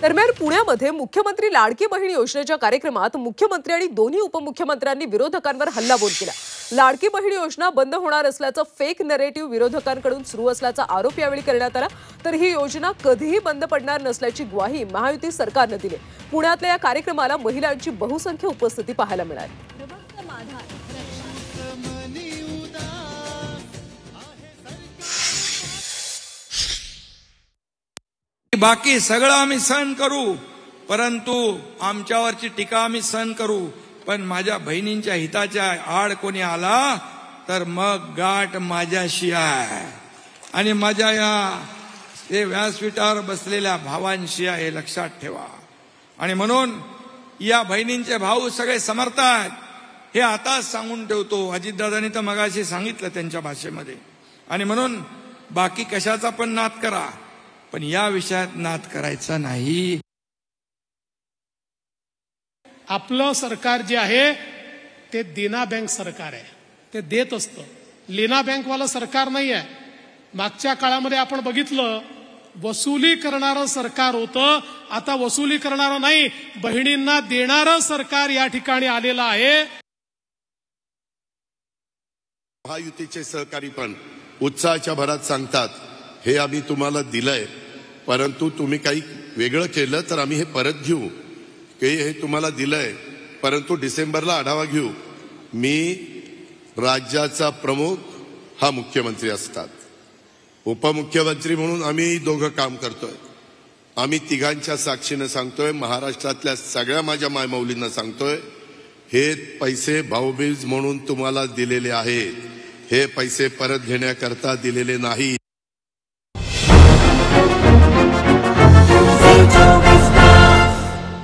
दरम्यान पुण्यामध्ये मुख्यमंत्री लाडकी बहीण योजनेच्या कार्यक्रमात मुख्यमंत्री आणि दोन्ही उपमुख्यमंत्र्यांनी विरोधकांवर हल्लाबोल केला। लाडकी बहीण योजना बंद होणार असल्याचं फेक नरेटिव्ह विरोधकांकडून सुरू असल्याचा आरोप यावेळी करण्यात आला। तर ही योजना कधीही बंद पडणार नसल्याची ग्वाही महायुती सरकारने दिली। पुण्यातल्या या कार्यक्रमाला महिलांची बहुसंख्य उपस्थिती पाहायला मिळाली। बाकी सगळं आम्ही सहन करू, परंतु आमच्यावरची टीका आम्ही सहन करू, पण माझ्या बहिणींच्या हिताच्या आड कोणी आला तर मग गाठ माझ्याशी आहे आणि माझ्या या व्यासपीठावर बसलेल्या भावांशी आहे, हे लक्षात ठेवा। आणि म्हणून या बहिणींचे भाऊ सगळे समर्थ आहेत हे आताच सांगून ठेवतो। अजितदादांनी तर मगाशी सांगितलं त्यांच्या भाषेमध्ये। आणि म्हणून बाकी कशाचा पण नाद करा, पण या विषयात नाद करायचा नाही। आपलं सरकार जे आहे ते देना बँक सरकार आहे, ते देत असतं, लेना बँकवालं सरकार नाही आहे। मागच्या काळामध्ये आपण बघितलं वसुली करणारं सरकार होतं, आता वसुली करणारं नाही, बहिणींना देणारं सरकार या ठिकाणी आलेलं आहे। महायुतीचे सहकारी पण उत्साहाच्या भरात सांगतात हे आम्ही तुम्हाला दिलंय, परंतु तुम्ही काही वेगळं केलं तर आम्ही हे परत घेऊ, की हे तुम्हाला दिलंय परंतु डिसेंबरला आढावा घेऊ। मी राज्याचा प्रमुख हा मुख्यमंत्री असतात, उपमुख्यमंत्री म्हणून आम्ही दोघं काम करतोय। आम्ही तिघांच्या साक्षीने सांगतोय, महाराष्ट्रातल्या सगळ्या माझ्या मायमौलींना सांगतोय, हे पैसे भाऊबीज म्हणून तुम्हाला दिलेले आहेत, हे पैसे परत घेण्याकरता दिलेले नाही।